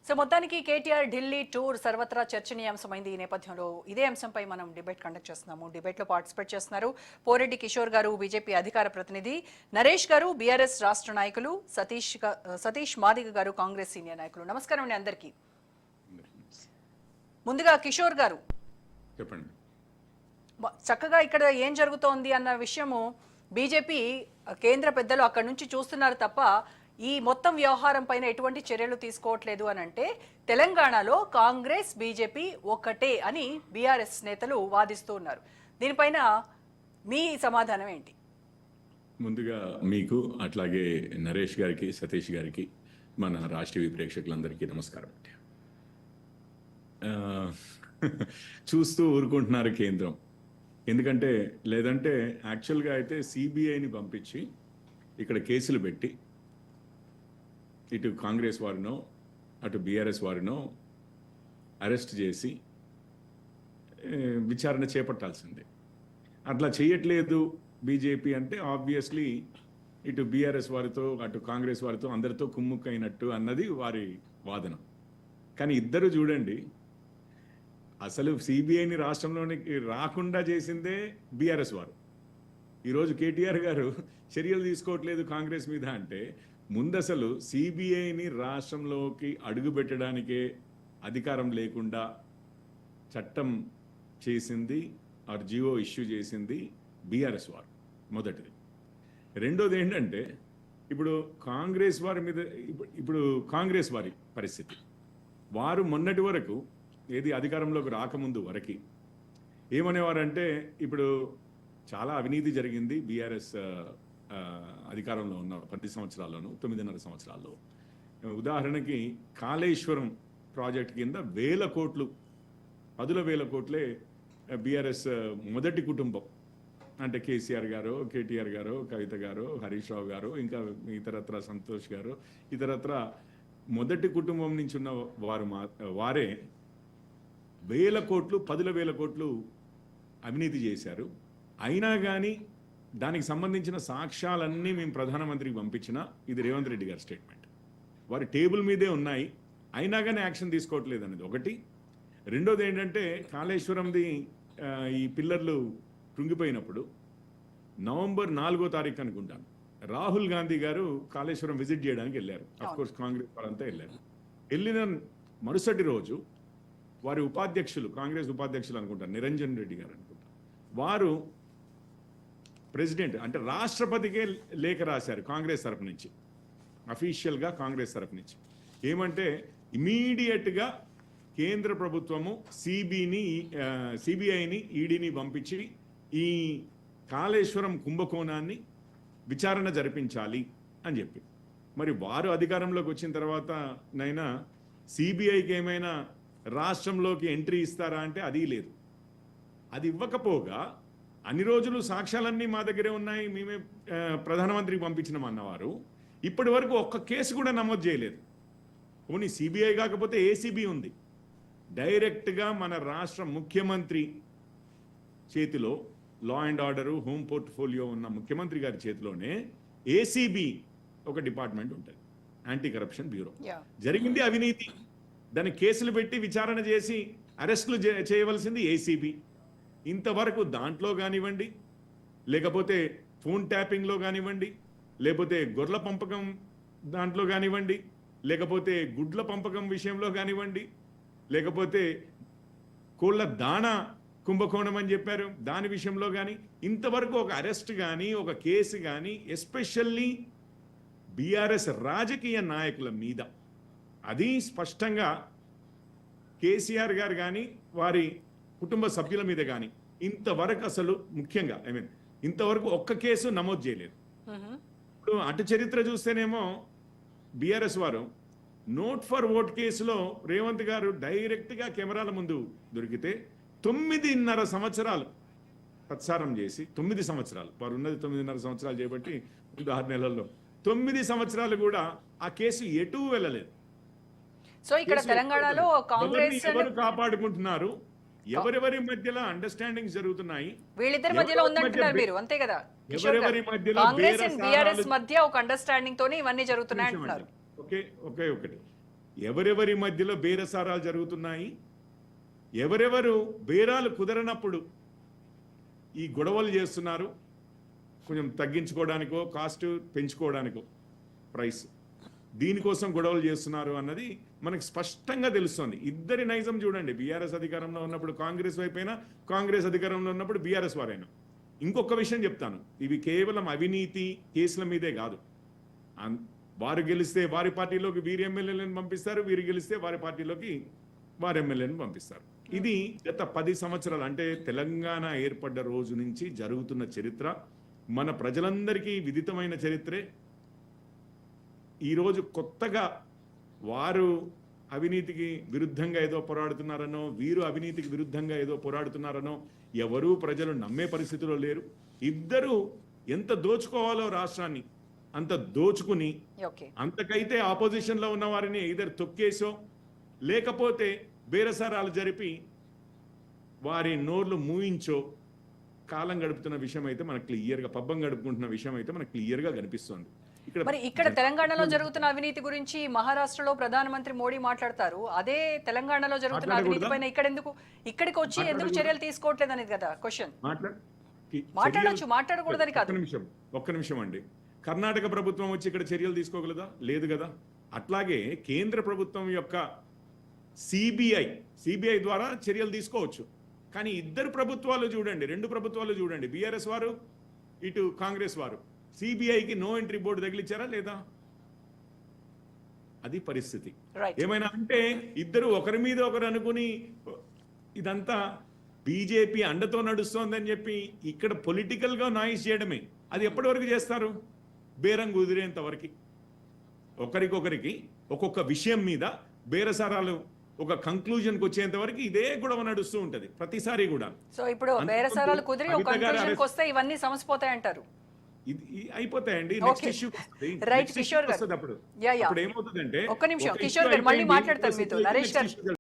So మొత్తానికి KTR Delhi tour సర్వత్రా చర్చనీయాంశమైంది. ఈ నేపథ్యంలో ఇదే అంశంపై మనం డిబేట్ కండక్ట్ చేస్తున్నాము. డిబేట్ లో పార్టిసిపేట్ చేస్తున్నారు పోరెడ్డి కిషోర్ గారు, బీజేపీ అధికార ప్రతినిధి, నరేష్ గారు, బీఆర్ఎస్ రాష్ట్ర నాయకులు, సతీష్ మాదిగ గారు, కాంగ్రెస్ సీనియర్ నాయకులు. నమస్కారం అండి అందరికీ. ముందుగా కిషోర్ గారు చెప్పండి. చక్కగా ఇక్కడ ఏం జరుగుతోంది అన్న విషయము బీజేపీ కేంద్ర పెద్దలు అక్కడి నుంచి చూస్తున్నారు తప్ప ఈ మొత్తం వ్యవహారం పైన ఎటువంటి చర్యలు తీసుకోవట్లేదు అని అంటే తెలంగాణలో కాంగ్రెస్ బీజేపీ ఒక్కటే అని బీఆర్ఎస్ నేతలు వాదిస్తూ ఉన్నారు. దీనిపైన మీ సమాధానం ఏంటి? ముందుగా మీకు అట్లాగే నరేష్ గారికి, సతీష్ గారికి, మన రాష్ట్రీయ ప్రేక్షకులందరికీ నమస్కారం. చూస్తూ ఊరుకుంటున్నారు కేంద్రం. ఎందుకంటే లేదంటే యాక్చువల్గా అయితే సిబిఐని పంపించి ఇక్కడ కేసులు పెట్టి ఇటు కాంగ్రెస్ వారినో అటు బీఆర్ఎస్ వారినో అరెస్ట్ చేసి విచారణ చేపట్టాల్సిందే. అట్లా చేయట్లేదు బీజేపీ అంటే ఆబ్వియస్లీ ఇటు బీఆర్ఎస్ వారితో అటు కాంగ్రెస్ వారితో అందరితో కుమ్ముక్కైనట్టు అన్నది వారి వాదన. కానీ ఇద్దరు చూడండి, అసలు సిబిఐని రాష్ట్రంలోనికి రాకుండా చేసిందే బీఆర్ఎస్ వారు. ఈరోజు కేటీఆర్ గారు చర్యలు తీసుకోవట్లేదు కాంగ్రెస్ మీద అంటే ముందు అసలు సిబిఐని రాష్ట్రంలోకి అడుగుపెట్టడానికే అధికారం లేకుండా చట్టం చేసింది, ఆర్ జియో ఇష్యూ చేసింది బీఆర్ఎస్ వారు మొదటిది. రెండోది ఏంటంటే ఇప్పుడు కాంగ్రెస్ వారి మీద ఇప్పుడు కాంగ్రెస్ వారి పరిస్థితి, వారు మొన్నటి వరకు ఏది అధికారంలోకి రాకముందు వరకు ఏమనేవారంటే ఇప్పుడు చాలా అవినీతి జరిగింది బీఆర్ఎస్ అధికారంలో ఉన్న 10 సంవత్సరాల్లోనూ 9.5 సంవత్సరాల్లో. ఉదాహరణకి కాళేశ్వరం ప్రాజెక్ట్ కింద 1000 కోట్లు, 10,000 కోట్లే బీఆర్ఎస్ మొదటి కుటుంబం అంటే కేసీఆర్ గారు, కేటీఆర్ గారు, కవిత గారు, హరీష్ రావు గారు, ఇంకా ఇతరత్ర సంతోష్ గారు, ఇతరత్ర మొదటి కుటుంబం నుంచి ఉన్న వారే 1000 కోట్లు, 10,000 కోట్లు అవినీతి చేశారు. అయినా కానీ దానికి సంబంధించిన సాక్ష్యాలన్నీ మేము ప్రధానమంత్రికి పంపించిన ఇది రేవంత్ రెడ్డి గారి స్టేట్మెంట్, వారి టేబుల్ మీదే ఉన్నాయి. అయినా కానీ యాక్షన్ తీసుకోవట్లేదు అనేది ఒకటి. రెండోది ఏంటంటే కాళేశ్వరంది ఈ పిల్లర్లు కృంగిపోయినప్పుడు నవంబర్ 4వ తారీఖు అనుకుంటాను రాహుల్ గాంధీ గారు కాళేశ్వరం విజిట్ చేయడానికి వెళ్ళారు. అఫ్కోర్స్ కాంగ్రెస్ వారంతా వెళ్ళారు. వెళ్ళిన మరుసటి రోజు వారి ఉపాధ్యక్షులు, కాంగ్రెస్ ఉపాధ్యక్షులు అనుకుంటారు, నిరంజన్ రెడ్డి గారు అనుకుంటారు, వారు ప్రెసిడెంట్ అంటే రాష్ట్రపతికే లేఖ రాశారు కాంగ్రెస్ తరపు నుంచి, అఫీషియల్గా కాంగ్రెస్ తరపు నుంచి. ఏమంటే ఇమీడియట్గా కేంద్ర ప్రభుత్వము సిబిఐని, ఈడీని పంపించి ఈ కాళేశ్వరం కుంభకోణాన్ని విచారణ జరిపించాలి అని చెప్పి. మరి వారు అధికారంలోకి వచ్చిన తర్వాత నైనా సిబిఐకి ఏమైనా రాష్ట్రంలోకి ఎంట్రీ ఇస్తారా అంటే అది లేదు. అది ఇవ్వకపోగా అన్ని రోజులు సాక్ష్యాలన్నీ మా దగ్గరే ఉన్నాయి, మేమే ప్రధానమంత్రికి పంపించినాం అన్నవారు ఇప్పటి వరకు ఒక్క కేసు కూడా నమోదు చేయలేదు. పోనీ సిబిఐ కాకపోతే ఏసీబీ ఉంది. డైరెక్ట్గా మన రాష్ట్ర ముఖ్యమంత్రి చేతిలో law and order, home portfolio ఉన్న ముఖ్యమంత్రి గారి చేతిలోనే ఏసీబీ ఒక డిపార్ట్మెంట్ ఉంటుంది, యాంటీ కరప్షన్ బ్యూరో. జరిగింది అవినీతి, దాన్ని కేసులు పెట్టి విచారణ చేసి అరెస్టులు చేయవలసింది ఏసీబీ. ఇంతవరకు దాంట్లో కానివ్వండి, లేకపోతే ఫోన్ ట్యాపింగ్లో కానివ్వండి, లేకపోతే గొర్రెల పంపకం దాంట్లో కానివ్వండి, లేకపోతే గుడ్ల పంపకం విషయంలో కానివ్వండి, లేకపోతే కోళ్ళ దాణా కుంభకోణం అని చెప్పారు దాని విషయంలో కానీ ఇంతవరకు ఒక అరెస్ట్ కానీ ఒక కేసు కానీ ఎస్పెషల్లీ బీఆర్ఎస్ రాజకీయ నాయకుల మీద, అది స్పష్టంగా కేసీఆర్ గారు కానీ వారి కుటుంబ సభ్యుల మీద కానీ ఇంతవరకు అసలు ముఖ్యంగా ఇంతవరకు ఒక్క కేసు నమోదు చేయలేదు. ఇప్పుడు అటు చరిత్ర చూస్తేనేమో బీఆర్ఎస్ వారు నోట్ ఫర్ ఓట్ కేసులో రేవంత్ గారు డైరెక్ట్గా కెమెరాల ముందు దొరికితే 9.5 సంవత్సరాలు ప్రచారం చేసి 9 సంవత్సరాలు వారు ఉన్నది 9.5 సంవత్సరాలు చేయబట్టి 6 నెలల్లో 9 సంవత్సరాలు కూడా ఆ కేసు ఎటు వెళ్ళలేదు. సో ఇక్కడ తెలంగాణలో కాంగ్రెస్ ఎవరు కాపాడుకుంటున్నారు, ఎవరెవరి మధ్యలో అండర్స్టాండింగ్ జరుగుతున్నాయి, వీళ్ళిద్దరి మధ్యలో ఉందంటున్నారు మీరు, అంతే కదా? ఎవరెవరి మధ్యలో కాంగ్రెస్ అండ్ బీఆర్ఎస్ మధ్య ఒక అండర్స్టాండింగ్ తోనే ఇవన్నీ జరుగుతున్నాయి అంటున్నారు. ఒకటి ఎవరెవరి మధ్యలో బేరసారాలు జరుగుతున్నాయి, ఎవరెవరు బేరాలు కుదరనప్పుడు ఈ గొడవలు చేస్తున్నారు, కొంచెం తగ్గించుకోవడానికో కాస్ట్ పెంచుకోవడానికో ప్రైస్, దీనికోసం గొడవలు చేస్తున్నారు అన్నది మనకు స్పష్టంగా తెలుస్తుంది. ఇద్దరి నైజం చూడండి, బీఆర్ఎస్ అధికారంలో ఉన్నప్పుడు కాంగ్రెస్ వైపైనా, కాంగ్రెస్ అధికారంలో ఉన్నప్పుడు బీఆర్ఎస్ వారైనా. ఇంకొక విషయం చెప్తాను, ఇవి కేవలం అవినీతి కేసుల మీదే కాదు. వారు గెలిస్తే వారి పార్టీలోకి వీరి ఎమ్మెల్యేలను పంపిస్తారు, వీరు గెలిస్తే వారి పార్టీలోకి వారి ఎమ్మెల్యేలను పంపిస్తారు. ఇది గత 10 సంవత్సరాలు, అంటే తెలంగాణ ఏర్పడ్డ రోజు నుంచి జరుగుతున్న చరిత్ర, మన ప్రజలందరికీ విదితమైన చరిత్రే. ఈరోజు కొత్తగా వారు అవినీతికి విరుద్ధంగా ఏదో పోరాడుతున్నారనో, వీరు అవినీతికి విరుద్ధంగా ఏదో పోరాడుతున్నారనో ఎవరూ ప్రజలు నమ్మే పరిస్థితిలో లేరు. ఇద్దరు ఎంత దోచుకోవాలో రాష్ట్రాన్ని అంత దోచుకుని, అంతకైతే ఆపోజిషన్ లో ఉన్న వారిని ఇద్దరు తొక్కేసో లేకపోతే బేరసారాలు జరిపి వారి నోర్లు మూయించో కాలం గడుపుతున్న విషయం అయితే మనకు క్లియర్గా, పబ్బం గడుపుకుంటున్న విషయం అయితే మనకు క్లియర్గా కనిపిస్తుంది. మరి ఇక్కడ తెలంగాణలో జరుగుతున్న అవినీతి గురించి మహారాష్ట్రలో ప్రధానమంత్రి మోడీ మాట్లాడతారు, అదే తెలంగాణలో జరుగుతున్న అవినీతి పైన ఇక్కడికి వచ్చి ఎందుకు చర్యలు తీసుకోవట్లేదు అనేది కదా క్వశ్చన్. మాట్లాడొచ్చు, మాట్లాడకూడదని కాదు. ఒక్క నిమిషం అండి. కర్ణాటక ప్రభుత్వం వచ్చి ఇక్కడ చర్యలు తీసుకోగలదా? లేదు కదా. అట్లాగే కేంద్ర ప్రభుత్వం యొక్క సిబిఐ ద్వారా చర్యలు తీసుకోవచ్చు. కానీ ఇద్దరు ప్రభుత్వాలు చూడండి, 2 ప్రభుత్వాలు చూడండి, బీఆర్ఎస్ వారు ఇటు కాంగ్రెస్ వారు సిబిఐకి నో ఎంట్రీ బోర్డు తగిలించారా లేదా? అది పరిస్థితి. ఏమైనా అంటే ఇద్దరు ఒకరి మీద ఒకరు అనుకుని ఇదంతా బీజేపీ అండతో నడుస్తోందని చెప్పి ఇక్కడ పొలిటికల్ గా నాయిస్ చేయడమే. అది ఎప్పటి వరకు చేస్తారు? బేరం కుదిరేంత వరకు, ఒకరికొకరికి ఒక్కొక్క విషయం మీద బేరసారాలు ఒక కంక్లూజన్కి వచ్చేంత వరకు ఇదే గొడవ నడుస్తూ ఉంటది ప్రతిసారి కూడా. సో ఇప్పుడు బేరసారాలు కుదిరి ఒక కంక్లూజన్కి వస్తే ఇవన్నీ సమస్యపోతాయి అంటారు. ఇది అయిపోతాయండి. నెక్స్ట్ ఇష్యూ రైట్ కిషోర్ గారు, అప్పుడు ఏమవుతుందంటే, ఒక్క నిమిషం కిషోర్ గారు, మళ్ళీ మాట్లాడతారు మీతో. నరేష్ గారు